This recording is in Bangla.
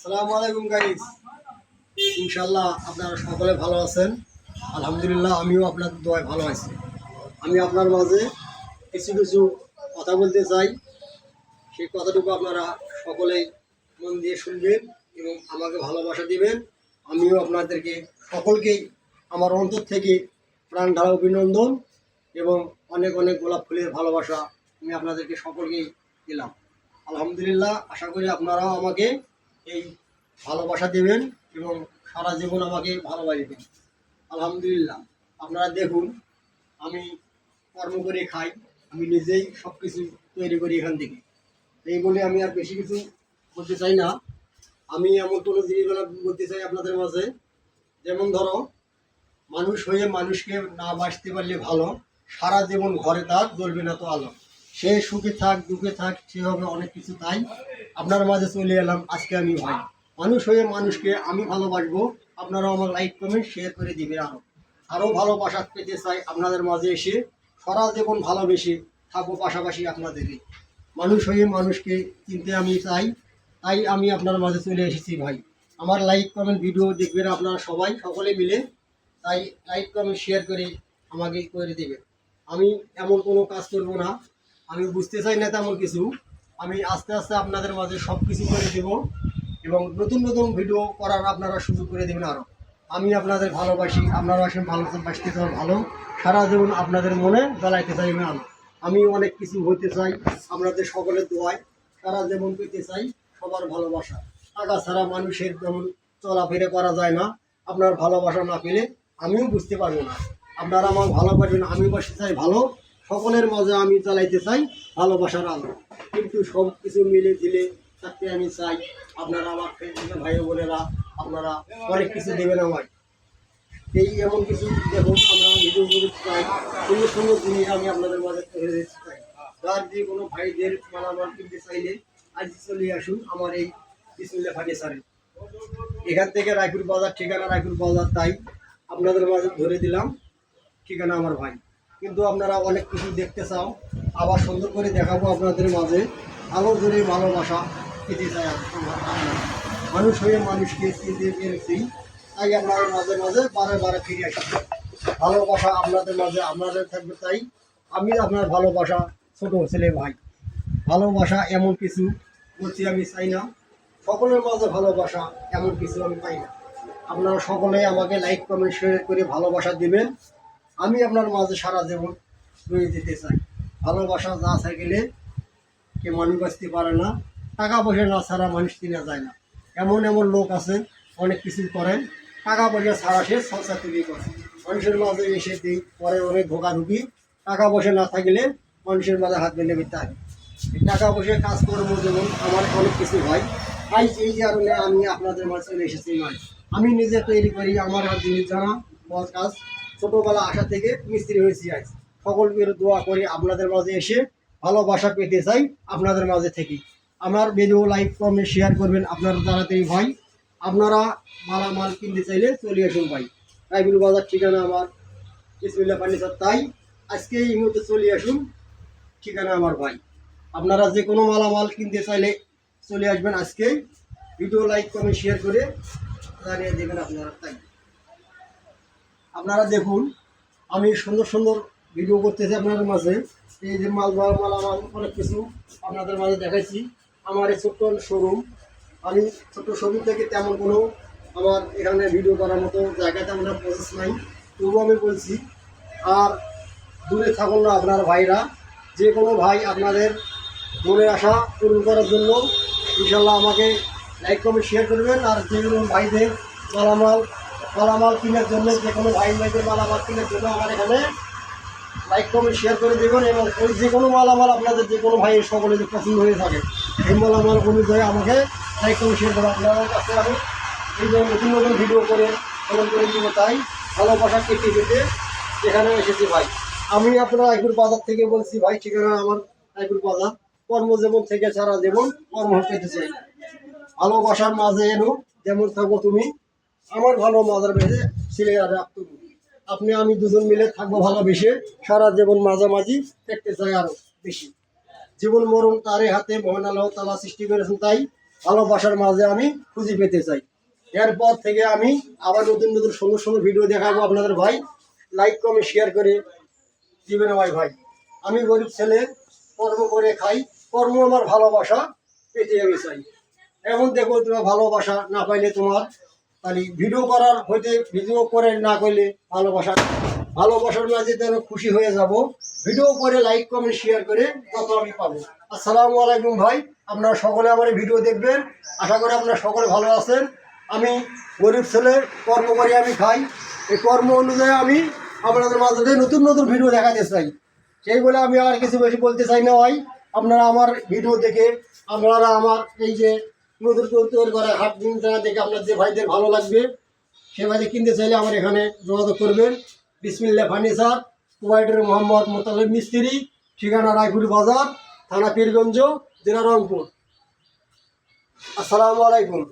আসসালামু আলাইকুম গাইস। ইনশাআল্লাহ আপনারা সকলে ভালো আছেন। আলহামদুলিল্লাহ আমিও আপনাদের দোয়ায় ভালো আছি। আমি আপনার মাঝে কিছু কিছু কথা বলতে চাই। সেই কথাটুকু আপনারা সকলেই মন দিয়ে শুনবেন এবং আমাকে ভালোবাসা দিবেন। আমিও আপনাদেরকে সকলকেই আমার অন্তর থেকে প্রাণ ঢালা অভিনন্দন এবং অনেক অনেক গোলাপ ফুলের ভালোবাসা আমি আপনাদেরকে সকলকেই দিলাম। আলহামদুলিল্লাহ, আশা করি আপনারাও আমাকে এই ভালোবাসা দেবেন এবং সারা জীবন আমাকে ভালোবাসবেন। আলহামদুলিল্লাহ, আপনারা দেখুন আমি কর্ম করে খাই, আমি নিজেই সব কিছু তৈরি করি এখান থেকে। এই বলে আমি আর বেশি কিছু বলতে চাই না। আমি এমন কোনো জিনিস বলতে চাই আপনাদের মাঝে, যেমন ধরো মানুষ হয়ে মানুষকে না বাঁচতে পারলে ভালো, সারা জীবন ঘরে তার জ্বলবে না তো আলো। সে সুখে থাক দুঃখে থাক, সে হবে অনেক কিছু। তাই আপনার মাঝে চলে এলাম আজকে আমি ভাই। মানুষ হয়ে মানুষকে আমি ভালোবাসবো, আপনারাও আমার লাইক কমেন্ট শেয়ার করে দিবেন। আরও ভালোবাসা পেতে চাই আপনাদের মাঝে এসে সারা জীবন ভালোবেসে থাকবো পাশাপাশি আপনাদেরকে। মানুষ হয়ে মানুষকে চিনতে আমি চাই, তাই আমি আপনার মাঝে চলে এসেছি ভাই। আমার লাইক কমেন্ট ভিডিও দেখবেন আপনারা সবাই সকলে মিলে, তাই লাইক কমেন্ট শেয়ার করে আমাকে করে দেবেন। আমি এমন কোনো কাজ করব না, আমি বুঝতে চাই না তেমন কিছু। আমি আস্তে আস্তে আপনাদের মাঝে সব কিছু করে দেব এবং নতুন নতুন ভিডিও করার আপনারা সুযোগ করে দেবেন আরও। আমি আপনাদের ভালোবাসি, আপনারা আসেন ভালোবাসতে চান ভালো, সারা জীবন আপনাদের মনে জ্বালাইতে চাই না আলো। আমি অনেক কিছু হইতে চাই আপনাদের সকলের দোয়ায়, সারা জীবন পেতে চাই সবার ভালোবাসা। টাকা ছাড়া মানুষের যেমন চলাফেরা করা যায় না, আপনার ভালোবাসা না পেলে আমিও বুঝতে পারবো না। আপনারা আমার ভালোবাসবেন, আমি বাসতে চাই ভালো, সকলের মাঝে আমি চালাইতে চাই ভালোবাসার আলো। কিন্তু সব কিছু মিলে দিলে থাকতে আমি চাই আপনারা আমার ভাই বোনেরা আপনারা অনেক কিছু দেবেন আমায়। এই এমন কিছু দেখুন আমরা ভিডিও করে চাই, সুন্দর সুন্দর জিনিস আমি আপনাদের মাঝে তুলে দিতে চাই। যার যে কোনো ভাইদের মালামাল কিনতে চাইলে আজ চলে আসুন আমার এই বিসমিল্লাহ ফার্নিচারে। এখান থেকে রায়পুর বাজার, ঠিকানা রায়পুর বাজার, তাই আপনাদের মাঝে ধরে দিলাম ঠিকানা আমার ভাই। কিন্তু আপনারা অনেক কিছু দেখতে চাও, আবার সুন্দর করে দেখাবো আপনাদের মাঝে। আরও জোরে ভালোবাসা পেতে চাই মানুষ হয়ে মানুষকে চিনতে পেরেছি, তাই আপনাদের মাঝে মাঝে বারে বারে ফিরে আসি। ভালোবাসা আপনাদের মাঝে আপনাদের থাকবে, তাই আমি আপনার ভালোবাসা ছোট ছেলে ভাই। ভালোবাসা এমন কিছু বলছি আমি চাই না, সকলের মাঝে ভালোবাসা এমন কিছু আমি পাই না। আপনারা সকলে আমাকে লাইক কমেন্ট শেয়ার করে ভালোবাসা দিবেন। আমি আপনার মাঝে সারা জীবন রয়ে যেতে চাই। ভালোবাসা না থাকলে কে মানুষ বাঁচতে পারে না, টাকা পয়সা না ছাড়া মানুষ চিনা যায় না। এমন এমন লোক আছে অনেক কিছু করেন, টাকা পয়সা ছাড়া সে সংসার তৈরি করে। মানুষের মাঝে এসে দিই পরে অনেক ধোকাধুকি। টাকা পয়সা না থাকলে মানুষের মাঝে হাত বেঁধে বেঁধে থাকে। টাকা পয়সা কাজ কর্ম যেমন আমার অনেক কিছু হয়, তাই এই কারণে আমি আপনাদের মাঝে চলে এসেছি নয়। আমি নিজে তৈরি করি, আমার আর জিনিস জানা বড় কাজ। ছোটোবেলা আসা থেকে মিস্ত্রি হয়েছি আজ। সকলকে দোয়া করি আপনাদের মাঝে এসে ভালোবাসা পেতে চাই আপনাদের মাঝে থেকে। আমার ভিডিও লাইক কমেন্ট শেয়ার করবেন আপনারা তাড়াতাড়ি ভাই। আপনারা মালামাল কিনতে চাইলে চলে আসুন ভাই। রায়পুর বাজার, ঠিকানা আমার বিসমিল্লাহ ফার্নিচার। তাই আজকে এই মুহূর্তে চলে আসুন, ঠিকানা আমার ভাই। আপনারা যে কোনো মালামাল কিনতে চাইলে চলে আসবেন আজকেই। ভিডিও লাইক কমেন্ট শেয়ার করে জানিয়ে দেবেন আপনারা। তাই আপনারা দেখুন আমি সুন্দর সুন্দর ভিডিও করতেছি আপনাদের মাঝে। এই যে মালামাল অনেক কিছু আপনাদের মাঝে দেখাইছি। আমার এই ছোট্ট শোরুম, আমি ছোট্ট শোরুম থেকে তেমন কোনো আমার এখানে ভিডিও করার মতো জায়গা তেমন প্রসেস নাই, তবুও আমি বলছি। আর দূরে থাকুন না আপনার ভাইরা, যে কোনো ভাই আপনাদের মনের আশা পূরণ করার জন্য ইনশাল্লাহ আমাকে লাইক কমেন্ট শেয়ার করবেন। আর যে কোনো ভাইদের মালামাল কেনার জন্য, যে কোনো ভাইদের মালামাল কেনার জন্য আমার এখানে লাইক কমেন্ট শেয়ার করে দেবেন। এবং ওই যে কোনো মালামাল আপনাদের যে কোনো ভাইয়ের সকলে যে পছন্দ হয়ে থাকে এই মালামাল অনুযায়ী আমাকে লাইক কমেন্ট শেয়ার করে আপনাদের কাছে আমি এই যে নতুন নতুন ভিডিও করে ফলো করে দিব। তাই ভালোবাসা কেটে কেটে এখানে এসেছি ভাই। আমি আপনার রায়পুর বাজার থেকে বলছি ভাই, ঠিকানা আমার রায়পুর বাজার। কর্মজীবন থেকে সারা জীবন কর্ম পেতে চাই। ভালোবাসার মাঝে এলো যেমন থাকবো তুমি, আমার ভালো মজার বেঁধে ছেলে আর আপনি আমি দুজন মিলে থাকবো ভালোবেসে, সারা জীবন মাঝামাঝি দেখতে চাই আরো বেশি। জীবন মরণ তারই হাতে, মহান আল্লাহ তাআলা সৃষ্টি করেছেন, তাই ভালোবাসার মাঝে আমি খুঁজে পেতে চাই। এরপর থেকে আমি আবার নতুন নতুন সুন্দর সুন্দর ভিডিও দেখাবো আপনাদের ভাই। লাইক কমেন্ট শেয়ার করে দিবেন ভাই। আমি গরিব ছেলে, কর্ম করে খাই, কর্ম আমার ভালোবাসা পেতে আমি চাই। এখন দেখো তোমার ভালোবাসা না পাইলে তোমার তাহলে ভিডিও করার হইতে ভিডিও করে না করলে ভালোবাসার মাঝে যেন খুশি হয়ে যাব। ভিডিও করে লাইক কমেন্ট শেয়ার করে তত আমি পাবো। আসসালামু আলাইকুম ভাই, আপনারা সকলে আমার এই ভিডিও দেখবেন। আশা করি আপনারা সকলে ভালো আছেন। আমি গরিব ছেলে, কর্ম করে আমি খাই। এই কর্ম অনুযায়ী আমি আপনাদের মাঝে নতুন নতুন ভিডিও দেখাতে চাই। সেই বলে আমি আর কিছু বেশি বলতে চাই না ভাই। আপনারা আমার ভিডিও দেখে আপনারা আমার এই যে নতুন তৈরি করা হাট জিনিসটা দেখে আপনার যে ভাইদের ভালো লাগবে সে ভাইদের কিনতে চাইলে আমার এখানে যোগাযোগ করবেন। বিসমিল্লাহ ফার্নিচার, প্রোভাইডার মোহাম্মদ মোতালেব মিস্ত্রি, ঠিকানা রায়পুর বাজার, থানা পীরগঞ্জ, জেলা রংপুর। আসসালামু আলাইকুম।